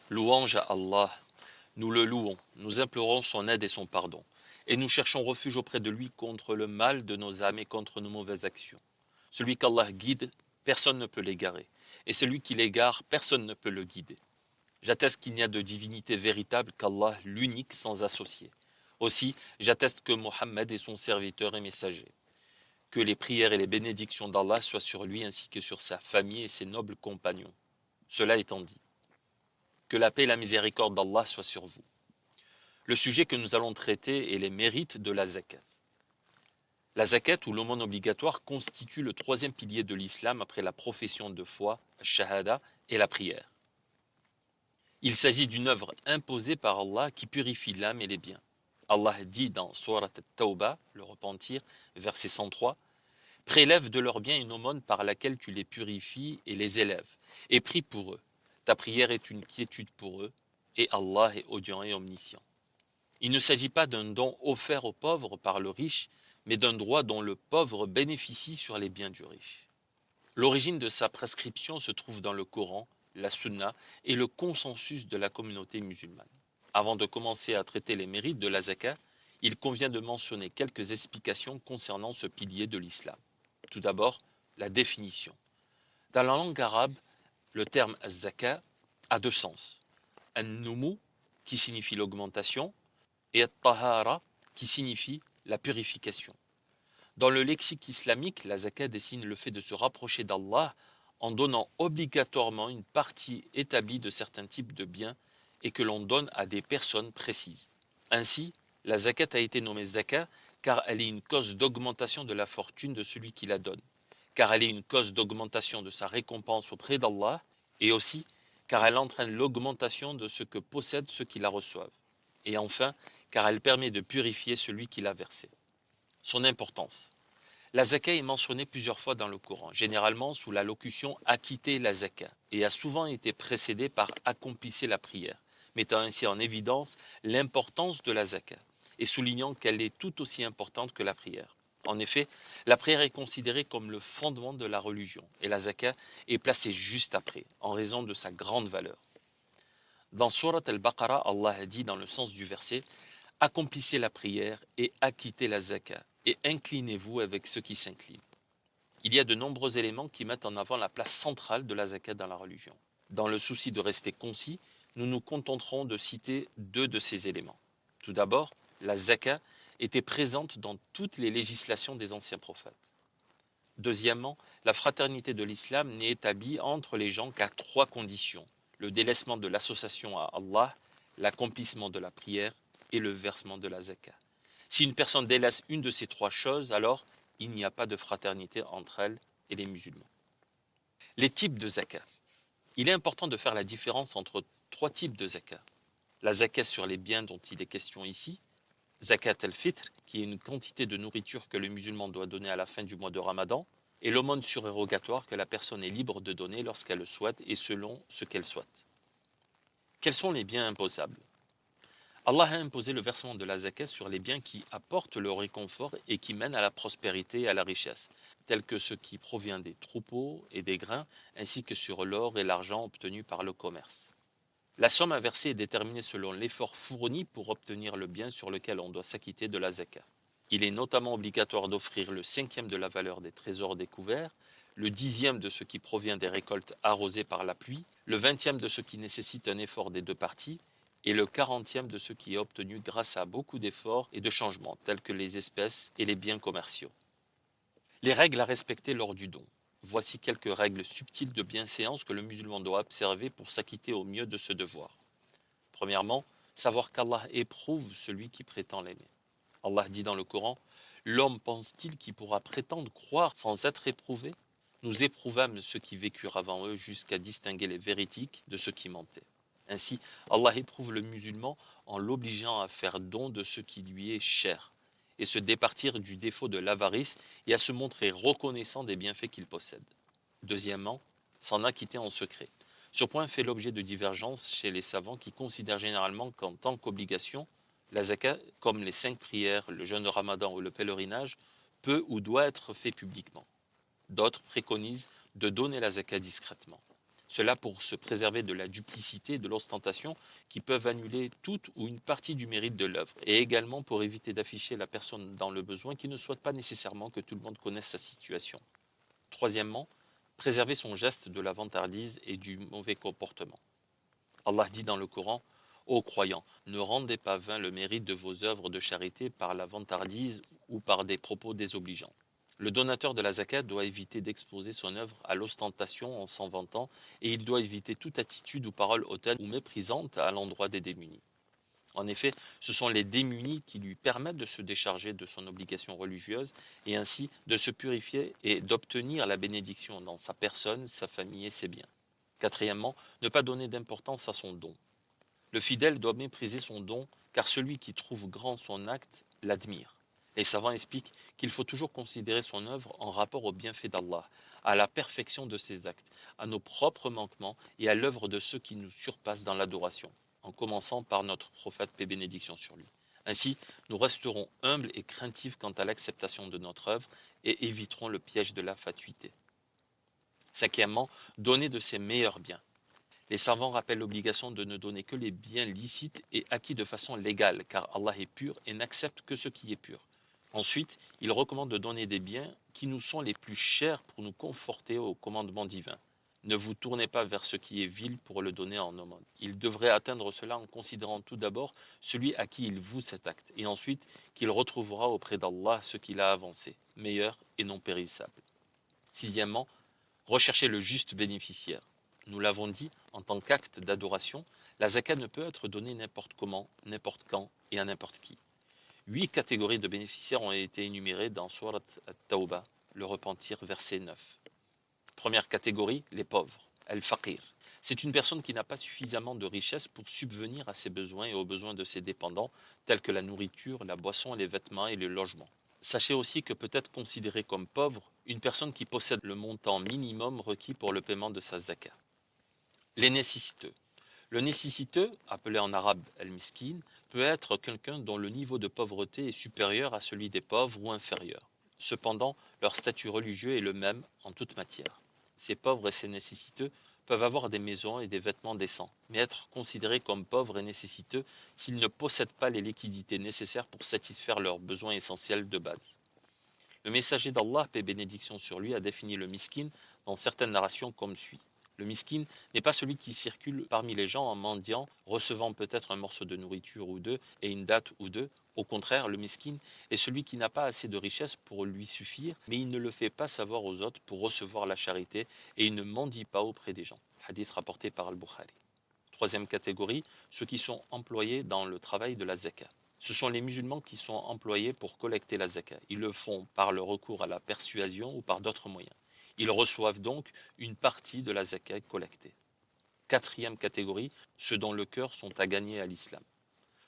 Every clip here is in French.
Louange à Allah, nous le louons, nous implorons son aide et son pardon, et nous cherchons refuge auprès de lui contre le mal de nos âmes et contre nos mauvaises actions. Celui qu'Allah guide, personne ne peut l'égarer, et celui qui l'égare, personne ne peut le guider. J'atteste qu'il n'y a de divinité véritable qu'Allah, l'unique sans associé. Aussi, j'atteste que Mohammed est son serviteur et messager. Que les prières et les bénédictions d'Allah soient sur lui ainsi que sur sa famille et ses nobles compagnons. Cela étant dit, que la paix et la miséricorde d'Allah soient sur vous. Le sujet que nous allons traiter est les mérites de la zakat. La zakat ou l'aumône obligatoire constitue le troisième pilier de l'islam après la profession de foi, shahada, et la prière. Il s'agit d'une œuvre imposée par Allah qui purifie l'âme et les biens. Allah dit dans Surat At-Tawbah, le repentir, verset 103, « Prélève de leurs biens une aumône par laquelle tu les purifies et les élèves, et prie pour eux. Ta prière est une quiétude pour eux, et Allah est audient et omniscient. » Il ne s'agit pas d'un don offert aux pauvres par le riche, mais d'un droit dont le pauvre bénéficie sur les biens du riche. L'origine de sa prescription se trouve dans le Coran, la Sunna et le consensus de la communauté musulmane. Avant de commencer à traiter les mérites de la zakat, il convient de mentionner quelques explications concernant ce pilier de l'islam. Tout d'abord, la définition. Dans la langue arabe, le terme zakat a deux sens. An-numu, qui signifie l'augmentation, et at-tahara, qui signifie la purification. Dans le lexique islamique, la zakat dessine le fait de se rapprocher d'Allah en donnant obligatoirement une partie établie de certains types de biens et que l'on donne à des personnes précises. Ainsi, la zakat a été nommée zakat car elle est une cause d'augmentation de la fortune de celui qui la donne, car elle est une cause d'augmentation de sa récompense auprès d'Allah et aussi car elle entraîne l'augmentation de ce que possèdent ceux qui la reçoivent. Et enfin, car elle permet de purifier celui qui l'a versé. Son importance. La zakat est mentionnée plusieurs fois dans le Coran, généralement sous la locution « acquitter la zakat » et a souvent été précédée par « accomplissez la prière », mettant ainsi en évidence l'importance de la zakat et soulignant qu'elle est tout aussi importante que la prière. En effet, la prière est considérée comme le fondement de la religion et la zakat est placée juste après, en raison de sa grande valeur. Dans Surat al-Baqarah, Allah a dit dans le sens du verset « Accomplissez la prière et acquittez la zakat, et inclinez-vous avec ceux qui s'inclinent. » Il y a de nombreux éléments qui mettent en avant la place centrale de la zakat dans la religion. Dans le souci de rester concis, nous nous contenterons de citer deux de ces éléments. Tout d'abord, la zakat était présente dans toutes les législations des anciens prophètes. Deuxièmement, la fraternité de l'islam n'est établie entre les gens qu'à trois conditions: le délaissement de l'association à Allah, l'accomplissement de la prière et le versement de la zakat. Si une personne délaisse une de ces trois choses, alors il n'y a pas de fraternité entre elle et les musulmans. Les types de zakat. Il est important de faire la différence entre trois types de zakat. La zakat sur les biens dont il est question ici, zakat al-fitr, qui est une quantité de nourriture que le musulman doit donner à la fin du mois de Ramadan, et l'aumône surérogatoire que la personne est libre de donner lorsqu'elle le souhaite et selon ce qu'elle souhaite. Quels sont les biens imposables? Allah a imposé le versement de la zakat sur les biens qui apportent le réconfort et qui mènent à la prospérité et à la richesse, tels que ce qui provient des troupeaux et des grains, ainsi que sur l'or et l'argent obtenus par le commerce. La somme à verser est déterminée selon l'effort fourni pour obtenir le bien sur lequel on doit s'acquitter de la zakat. Il est notamment obligatoire d'offrir le 5e de la valeur des trésors découverts, le 10e de ce qui provient des récoltes arrosées par la pluie, le 20e de ce qui nécessite un effort des deux parties, et le 40e de ce qui est obtenu grâce à beaucoup d'efforts et de changements, tels que les espèces et les biens commerciaux. Les règles à respecter lors du don. Voici quelques règles subtiles de bienséance que le musulman doit observer pour s'acquitter au mieux de ce devoir. Premièrement, savoir qu'Allah éprouve celui qui prétend l'aimer. Allah dit dans le Coran « L'homme pense-t-il qu'il pourra prétendre croire sans être éprouvé? Nous éprouvâmes ceux qui vécurent avant eux jusqu'à distinguer les véridiques de ceux qui mentaient. » Ainsi, Allah éprouve le musulman en l'obligeant à faire don de ce qui lui est cher et se départir du défaut de l'avarice et à se montrer reconnaissant des bienfaits qu'il possède. Deuxièmement, s'en acquitter en secret. Ce point fait l'objet de divergences chez les savants qui considèrent généralement qu'en tant qu'obligation, la zakat, comme les 5 prières, le jeûne de Ramadan ou le pèlerinage, peut ou doit être fait publiquement. D'autres préconisent de donner la zakat discrètement. Cela pour se préserver de la duplicité et de l'ostentation qui peuvent annuler toute ou une partie du mérite de l'œuvre, et également pour éviter d'afficher la personne dans le besoin qui ne souhaite pas nécessairement que tout le monde connaisse sa situation. Troisièmement, préserver son geste de la vantardise et du mauvais comportement. Allah dit dans le Coran: Ô croyants, ne rendez pas vain le mérite de vos œuvres de charité par la vantardise ou par des propos désobligeants. Le donateur de la zakat doit éviter d'exposer son œuvre à l'ostentation en s'en vantant, et il doit éviter toute attitude ou parole hautaine ou méprisante à l'endroit des démunis. En effet, ce sont les démunis qui lui permettent de se décharger de son obligation religieuse et ainsi de se purifier et d'obtenir la bénédiction dans sa personne, sa famille et ses biens. Quatrièmement, ne pas donner d'importance à son don. Le fidèle doit mépriser son don, car celui qui trouve grand son acte l'admire. Les savants expliquent qu'il faut toujours considérer son œuvre en rapport au bienfait d'Allah, à la perfection de ses actes, à nos propres manquements et à l'œuvre de ceux qui nous surpassent dans l'adoration, en commençant par notre prophète, paix et bénédiction sur lui. Ainsi, nous resterons humbles et craintifs quant à l'acceptation de notre œuvre et éviterons le piège de la fatuité. Cinquièmement, donner de ses meilleurs biens. Les savants rappellent l'obligation de ne donner que les biens licites et acquis de façon légale, car Allah est pur et n'accepte que ce qui est pur. Ensuite, ils recommandent de donner des biens qui nous sont les plus chers pour nous conforter au commandement divin. Ne vous tournez pas vers ce qui est vil pour le donner en aumône. Il devrait atteindre cela en considérant tout d'abord celui à qui il voue cet acte, et ensuite qu'il retrouvera auprès d'Allah ce qu'il a avancé, meilleur et non périssable. Sixièmement, rechercher le juste bénéficiaire. Nous l'avons dit, en tant qu'acte d'adoration, la zakat ne peut être donnée n'importe comment, n'importe quand et à n'importe qui. 8 catégories de bénéficiaires ont été énumérées dans Surat At-Tawbah, le repentir, verset 9. Première catégorie, les pauvres, al-faqir. C'est une personne qui n'a pas suffisamment de richesse pour subvenir à ses besoins et aux besoins de ses dépendants, tels que la nourriture, la boisson, les vêtements et le logement. Sachez aussi que peut être considérée comme pauvre une personne qui possède le montant minimum requis pour le paiement de sa zakat. Les nécessiteux. Le nécessiteux, appelé en arabe al-miskin, peut être quelqu'un dont le niveau de pauvreté est supérieur à celui des pauvres ou inférieur. Cependant, leur statut religieux est le même en toute matière. Ces pauvres et ces nécessiteux peuvent avoir des maisons et des vêtements décents, mais être considérés comme pauvres et nécessiteux s'ils ne possèdent pas les liquidités nécessaires pour satisfaire leurs besoins essentiels de base. Le messager d'Allah, paix et bénédiction sur lui, a défini le miskin dans certaines narrations comme suit. Le miskin n'est pas celui qui circule parmi les gens en mendiant, recevant peut-être un morceau de nourriture ou deux et une date ou deux. Au contraire, le miskin est celui qui n'a pas assez de richesse pour lui suffire, mais il ne le fait pas savoir aux autres pour recevoir la charité et il ne mendie pas auprès des gens. Hadith rapporté par Al-Bukhari. Troisième catégorie, ceux qui sont employés dans le travail de la zakat. Ce sont les musulmans qui sont employés pour collecter la zakat. Ils le font par le recours à la persuasion ou par d'autres moyens. Ils reçoivent donc une partie de la zakat collectée. Quatrième catégorie, ceux dont le cœur sont à gagner à l'islam.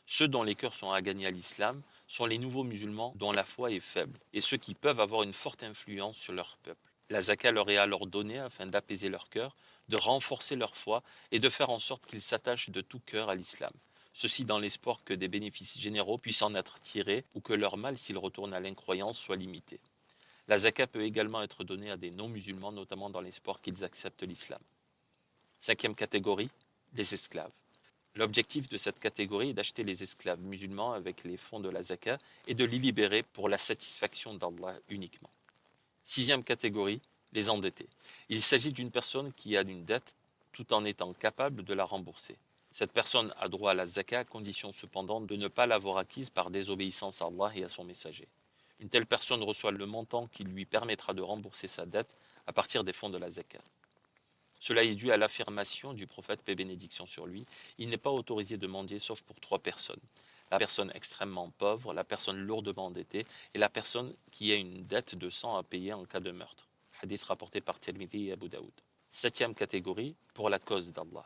Ceux dont les cœurs sont à gagner à l'islam sont les nouveaux musulmans dont la foi est faible et ceux qui peuvent avoir une forte influence sur leur peuple. La zakat leur est alors donnée afin d'apaiser leur cœur, de renforcer leur foi et de faire en sorte qu'ils s'attachent de tout cœur à l'islam. Ceci dans l'espoir que des bénéfices généraux puissent en être tirés ou que leur mal, s'ils retournent à l'incroyance, soit limité. La zakat peut également être donnée à des non-musulmans, notamment dans l'espoir qu'ils acceptent l'islam. Cinquième catégorie, les esclaves. L'objectif de cette catégorie est d'acheter les esclaves musulmans avec les fonds de la zakat et de les libérer pour la satisfaction d'Allah uniquement. Sixième catégorie, les endettés. Il s'agit d'une personne qui a une dette tout en étant capable de la rembourser. Cette personne a droit à la zakat à condition cependant de ne pas l'avoir acquise par désobéissance à Allah et à son messager. Une telle personne reçoit le montant qui lui permettra de rembourser sa dette à partir des fonds de la zakat. Cela est dû à l'affirmation du prophète, paix et bénédiction sur lui, il n'est pas autorisé de mendier sauf pour 3 personnes. La personne extrêmement pauvre, la personne lourdement endettée et la personne qui a une dette de sang à payer en cas de meurtre. Hadith rapporté par Tirmidhi et Abu Daoud. Septième catégorie, pour la cause d'Allah.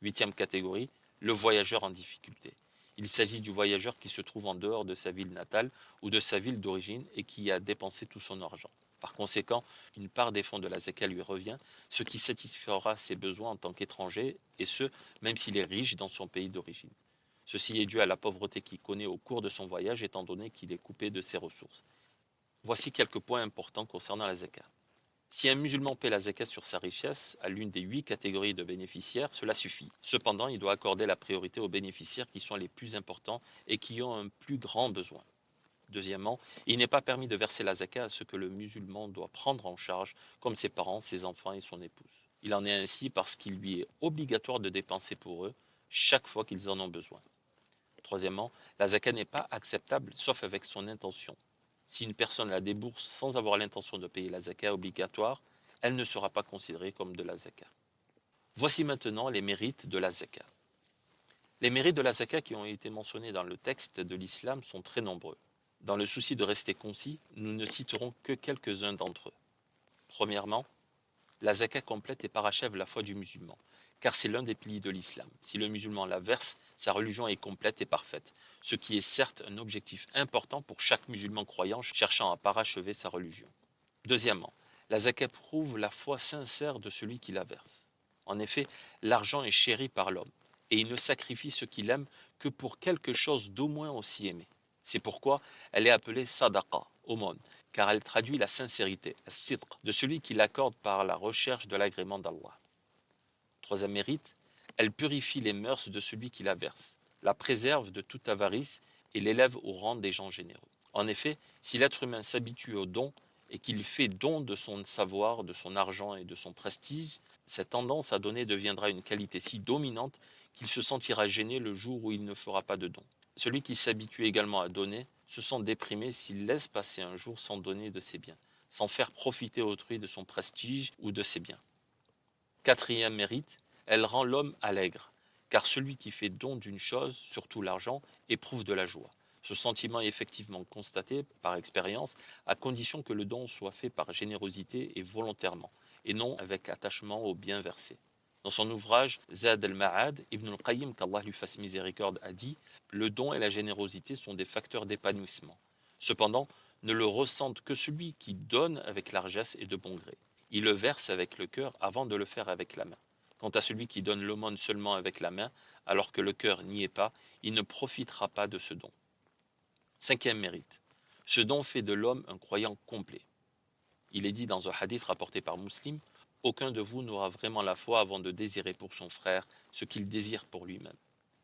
Huitième catégorie, le voyageur en difficulté. Il s'agit du voyageur qui se trouve en dehors de sa ville natale ou de sa ville d'origine et qui a dépensé tout son argent. Par conséquent, une part des fonds de la zakat lui revient, ce qui satisfera ses besoins en tant qu'étranger, et ce, même s'il est riche dans son pays d'origine. Ceci est dû à la pauvreté qu'il connaît au cours de son voyage, étant donné qu'il est coupé de ses ressources. Voici quelques points importants concernant la zakat. Si un musulman paie la zakat sur sa richesse, à l'une des 8 catégories de bénéficiaires, cela suffit. Cependant, il doit accorder la priorité aux bénéficiaires qui sont les plus importants et qui ont un plus grand besoin. Deuxièmement, il n'est pas permis de verser la zakat à ce que le musulman doit prendre en charge, comme ses parents, ses enfants et son épouse. Il en est ainsi parce qu'il lui est obligatoire de dépenser pour eux chaque fois qu'ils en ont besoin. Troisièmement, la zakat n'est pas acceptable sauf avec son intention. Si une personne la débourse sans avoir l'intention de payer la zakat obligatoire, elle ne sera pas considérée comme de la zakat. Voici maintenant les mérites de la zakat. Les mérites de la zakat qui ont été mentionnés dans le texte de l'islam sont très nombreux. Dans le souci de rester concis, nous ne citerons que quelques-uns d'entre eux. Premièrement, la zakat complète et parachève la foi du musulman, car c'est l'un des piliers de l'islam. Si le musulman la verse, sa religion est complète et parfaite, ce qui est certes un objectif important pour chaque musulman croyant cherchant à parachever sa religion. Deuxièmement, la zakat prouve la foi sincère de celui qui la verse. En effet, l'argent est chéri par l'homme, et il ne sacrifie ce qu'il aime que pour quelque chose d'au moins aussi aimé. C'est pourquoi elle est appelée sadaqa, aumône, car elle traduit la sincérité, as-sidq, de celui qui l'accorde par la recherche de l'agrément d'Allah. Troisième mérite, elle purifie les mœurs de celui qui la verse, la préserve de toute avarice et l'élève au rang des gens généreux. En effet, si l'être humain s'habitue au don et qu'il fait don de son savoir, de son argent et de son prestige, cette tendance à donner deviendra une qualité si dominante qu'il se sentira gêné le jour où il ne fera pas de don. Celui qui s'habitue également à donner se sent déprimé s'il laisse passer un jour sans donner de ses biens, sans faire profiter autrui de son prestige ou de ses biens. Quatrième mérite, elle rend l'homme allègre, car celui qui fait don d'une chose, surtout l'argent, éprouve de la joie. Ce sentiment est effectivement constaté par expérience, à condition que le don soit fait par générosité et volontairement, et non avec attachement au bien versé. Dans son ouvrage Zad al-Ma'ad, Ibn al-Qayyim, qu'Allah lui fasse miséricorde, a dit « Le don et la générosité sont des facteurs d'épanouissement. Cependant, ne le ressentent que celui qui donne avec largesse et de bon gré. Il le verse avec le cœur avant de le faire avec la main. Quant à celui qui donne l'aumône seulement avec la main, alors que le cœur n'y est pas, il ne profitera pas de ce don. » Cinquième mérite. Ce don fait de l'homme un croyant complet. Il est dit dans un hadith rapporté par Muslim, « Aucun de vous n'aura vraiment la foi avant de désirer pour son frère ce qu'il désire pour lui-même.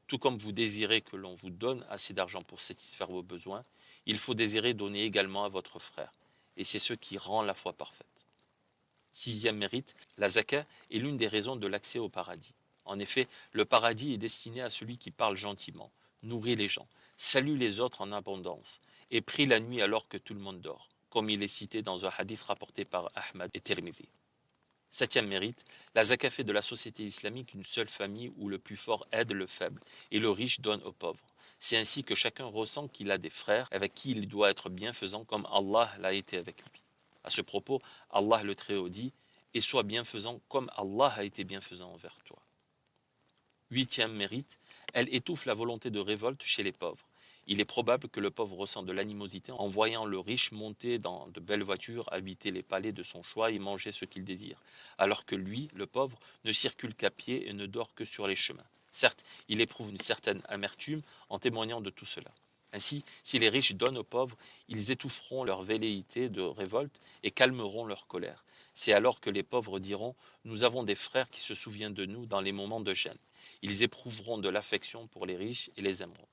Tout comme vous désirez que l'on vous donne assez d'argent pour satisfaire vos besoins, il faut désirer donner également à votre frère. Et c'est ce qui rend la foi parfaite. » Sixième mérite, la zakat est l'une des raisons de l'accès au paradis. En effet, le paradis est destiné à celui qui parle gentiment, nourrit les gens, salue les autres en abondance et prie la nuit alors que tout le monde dort, comme il est cité dans un hadith rapporté par Ahmad et Tirmidhi. Septième mérite, la zakat fait de la société islamique une seule famille où le plus fort aide le faible et le riche donne aux pauvres. C'est ainsi que chacun ressent qu'il a des frères avec qui il doit être bienfaisant comme Allah l'a été avec lui. À ce propos, Allah le Très-Haut dit « Et sois bienfaisant comme Allah a été bienfaisant envers toi. » Huitième mérite, elle étouffe la volonté de révolte chez les pauvres. Il est probable que le pauvre ressent de l'animosité en voyant le riche monter dans de belles voitures, habiter les palais de son choix et manger ce qu'il désire, alors que lui, le pauvre, ne circule qu'à pied et ne dort que sur les chemins. Certes, il éprouve une certaine amertume en témoignant de tout cela. Ainsi, si les riches donnent aux pauvres, ils étoufferont leur velléité de révolte et calmeront leur colère. C'est alors que les pauvres diront « Nous avons des frères qui se souviennent de nous dans les moments de gêne. » Ils éprouveront de l'affection pour les riches et les aimeront.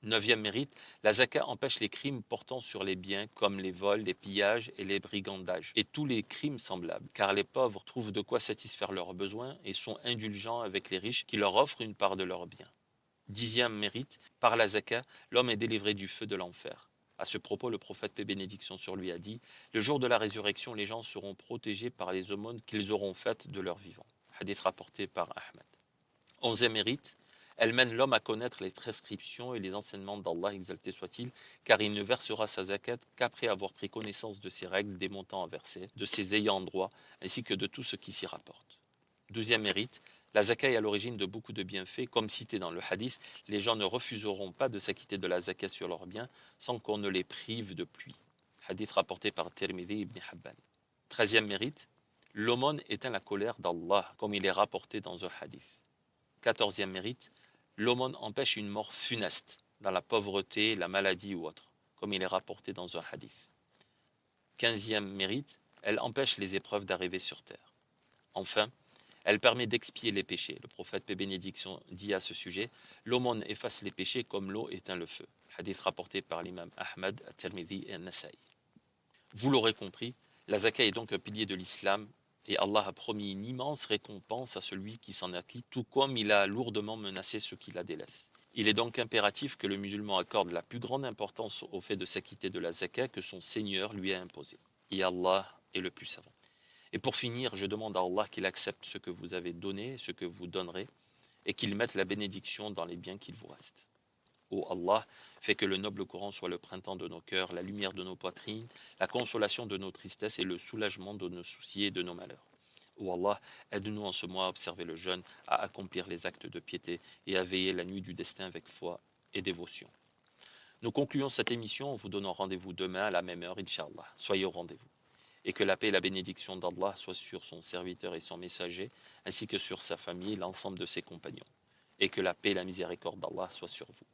Neuvième mérite, la zakat empêche les crimes portant sur les biens comme les vols, les pillages et les brigandages, et tous les crimes semblables, car les pauvres trouvent de quoi satisfaire leurs besoins et sont indulgents avec les riches qui leur offrent une part de leurs biens. Dixième mérite, par la zakat, l'homme est délivré du feu de l'enfer. À ce propos, le prophète, paix et bénédiction sur lui, a dit « Le jour de la résurrection, les gens seront protégés par les aumônes qu'ils auront faites de leur vivant. » Hadith rapporté par Ahmed. Onzième mérite, elle mène l'homme à connaître les prescriptions et les enseignements d'Allah, exalté soit-il, car il ne versera sa zakat qu'après avoir pris connaissance de ses règles, des montants à verser, de ses ayants droit, ainsi que de tout ce qui s'y rapporte. Douzième mérite, la zakat est à l'origine de beaucoup de bienfaits, comme cité dans le hadith, les gens ne refuseront pas de s'acquitter de la zakat sur leurs biens sans qu'on ne les prive de pluie. Hadith rapporté par Tirmidhi ibn Habban. Treizième mérite, l'aumône éteint la colère d'Allah, comme il est rapporté dans un hadith. Quatorzième mérite, l'aumône empêche une mort funeste, dans la pauvreté, la maladie ou autre, comme il est rapporté dans un hadith. Quinzième mérite, Elle empêche les épreuves d'arriver sur terre. Enfin, elle permet d'expier les péchés. Le prophète, paix et bénédiction, dit à ce sujet: l'aumône efface les péchés comme l'eau éteint le feu. Hadith rapporté par l'imam Ahmad, At-Tirmidhi et An-Nasa'i. Vous l'aurez compris, la zakat est donc un pilier de l'islam et Allah a promis une immense récompense à celui qui s'en acquitte, tout comme il a lourdement menacé ceux qui la délaissent. Il est donc impératif que le musulman accorde la plus grande importance au fait de s'acquitter de la zakat que son Seigneur lui a imposé. Et Allah est le plus savant. Et pour finir, je demande à Allah qu'il accepte ce que vous avez donné, ce que vous donnerez, et qu'il mette la bénédiction dans les biens qu'il vous reste. Ô Allah, fais que le noble Coran soit le printemps de nos cœurs, la lumière de nos poitrines, la consolation de nos tristesses et le soulagement de nos soucis et de nos malheurs. Ô Allah, aide-nous en ce mois à observer le jeûne, à accomplir les actes de piété et à veiller la nuit du destin avec foi et dévotion. Nous concluons cette émission en vous donnant rendez-vous demain à la même heure, Inch'Allah. Soyez au rendez-vous. Et que la paix et la bénédiction d'Allah soient sur son serviteur et son messager, ainsi que sur sa famille et l'ensemble de ses compagnons. Et que la paix et la miséricorde d'Allah soient sur vous.